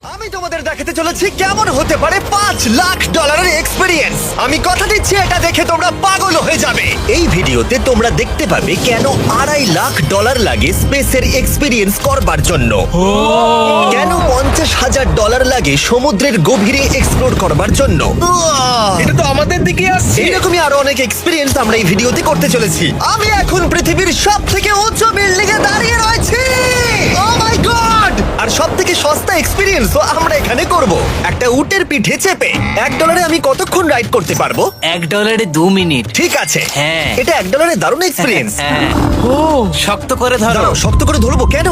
আমি তোমাদের দেখাতে চলেছি কেমন হতে পারে $5 লাখ এক্সপেরিয়েন্স। আমি কথা দিচ্ছি এটা দেখে তোমরা পাগল হয়ে যাবে। এই ভিডিওতে তোমরা দেখতে পাবে কেন $2.5 লাখ লাগে স্পেসের এক্সপেরিয়েন্স করবার জন্য, কেন $50,000 লাগে সমুদ্রের গভীরে এক্সপ্লোর করবার জন্য। এটা তো আমাদের দিকে আসছে। এইরকমই আরো অনেক এক্সপেরিয়েন্স আমরা এই ভিডিওতে করতে চলেছি। আমি এখন পৃথিবীর সব থেকে উঁচু বিল্ডিং এ দাঁড়িয়ে রয়েছি। ও মাই গড! আর সব থেকে সস্তা এক্সপেরিয়েন্স আমরা এখানে করব একটা উটের পিঠে চেপে। $1 আমি কতক্ষণ রাইড করতে পারবো? $1 2 মিনিট। ঠিক আছে, হ্যাঁ। এটা $1 দারুণ এক্সপেরিয়েন্স। হ্যাঁ। ও শক্ত করে ধরো। দাঁড়াও, শক্ত করে ধরবো কেন?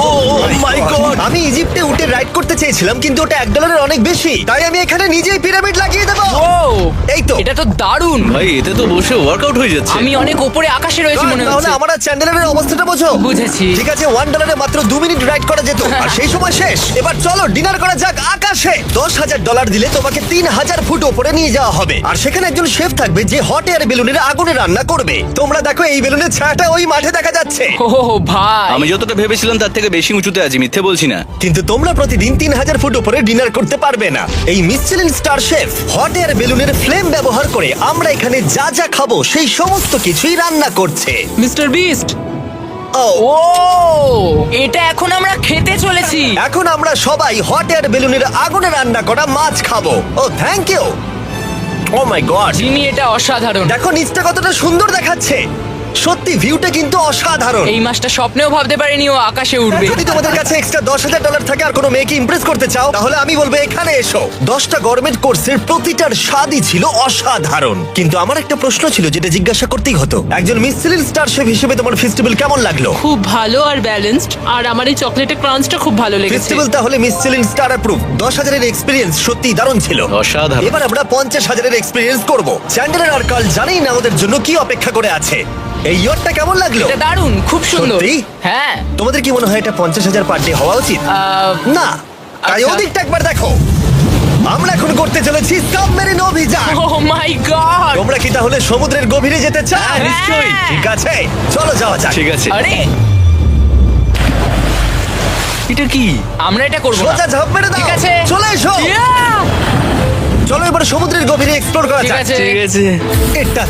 ও মাই গড! আমি ইজিপ্টে উটে রাইড করতে চেয়েছিলাম, কিন্তু ওটা $1 অনেক বেশি, তাই আমি এখানে নিজেই পিরামিড লাগিয়ে দেবো। ও এই তো। এটা তো দারুণ। ভাই এতে তো বসে ওয়ার্কআউট হয়ে যাচ্ছে। আমি অনেক উপরে আকাশে রয়েছি মনে তাহলে হচ্ছে। আমার আর চ্যান্ডেলের অবস্থাটা বোঝো। বুঝেছি। ঠিক আছে, $1 মাত্র 2 মিনিট রাইড করা যেত, আর সেই সময় শেষ। এবার চলো ডিনার করা যাক আকাশে। $10,000 দিলে তোমাকে 3000 ফুট উপরে নিয়ে যাওয়া হবে, আর সেখানে একজন শেফ থাকবে যে হট এয়ার বেলুনের আগুনে রান্না করবে। তোমরা দেখো এই বেলুনের ছায়াটা ওই মাঠে দেখা যাচ্ছে। ও ভাই, আমি যতটা ভেবেছিলাম তার থেকে বেশি উঁচুতে আছি, মিথ্যে বলছি না। কিন্তু তোমরা প্রতিদিন 3000 ফুট উপরে ডিনার করতে পারবে না। এই Michelin star chef hot air বেলুনের ফ্লেম ব্যবহার করে আমরা এখানে যা যা খাবো সেই সমস্ত কিছুই রান্না করছে। Mister beast. ও ও এটা এখন আমরা খেতে চলেছি। এখন আমরা সবাই হট এয়ার বেলুনের আগুনে রান্না করা মাছ খাবো। Oh thank you. Oh my god, Jimmy এটা অসাধারণ। দেখো নিচটা কতটা সুন্দর দেখাচ্ছে। সত্যি ভিউটা কিন্তু অসাধারণ। এই মাসটা স্বপ্নেও ভাবতে পারিনি ও আকাশে উঠবে। যদি তোমাদের কাছে এক্সট্রা $10,000 থাকে আর কোনো মেয়েকে ইমপ্রেস করতে চাও, তাহলে আমি বলবো এখানে এসো। 10টা গরমেট কোর্সের প্রতিটার স্বাদই ছিল অসাধারণ। কিন্তু আমার একটা প্রশ্ন ছিল যেটা জিজ্ঞাসা করতেই হতো, একজন মিশেলিন স্টার শেফ হিসেবে তোমার ফেস্টিভ্যাল কেমন লাগলো? খুব ভালো আর ব্যালেন্সড, আর আমার এই চকলেটের ক্রাঞ্চটা খুব ভালো লেগেছে। ফেস্টিভ্যাল তাহলে মিশেলিন স্টার অ্যাপ্রুভ। 10,000 এক্সপিরিয়েন্স সত্যি দারুণ ছিল। অসাধারণ। এবার আমরা 50,000 এক্সপিরিয়েন্স করব। চ্যান্ডেলার আর কার্ল জানেই না আমাদের জন্য কি অপেক্ষা করে আছে। এই ইয়ারটা কেমন লাগলো? এটা দারুণ, খুব সুন্দর। সত্যি? হ্যাঁ। তোমাদের কি মনে হয় এটা 50,000 পার ডে হওয়া উচিত? না, তাই আচ্ছা। ওদিকটা একবার দেখো। আমরা এখন করতে চলেছি সাবমেরিন অভিযান। ও মাই গড। তোমরা কি তাহলে সমুদ্রের গভীরে যেতে চাও? হ্যাঁ, নিশ্চয়ই। ঠিক আছে, চলো যাওয়া যাক। ঠিক আছে। আরে এটা কি? আমরা এটা করব না। সোজা ঝাঁপ মেরে দাও। ঠিক আছে। চলে এসো। Yeah! চলো এবার সমুদ্রের গভীরে এক্সপ্লোর করা ঠিক যাক। আছে। ঠিক আছে। এটা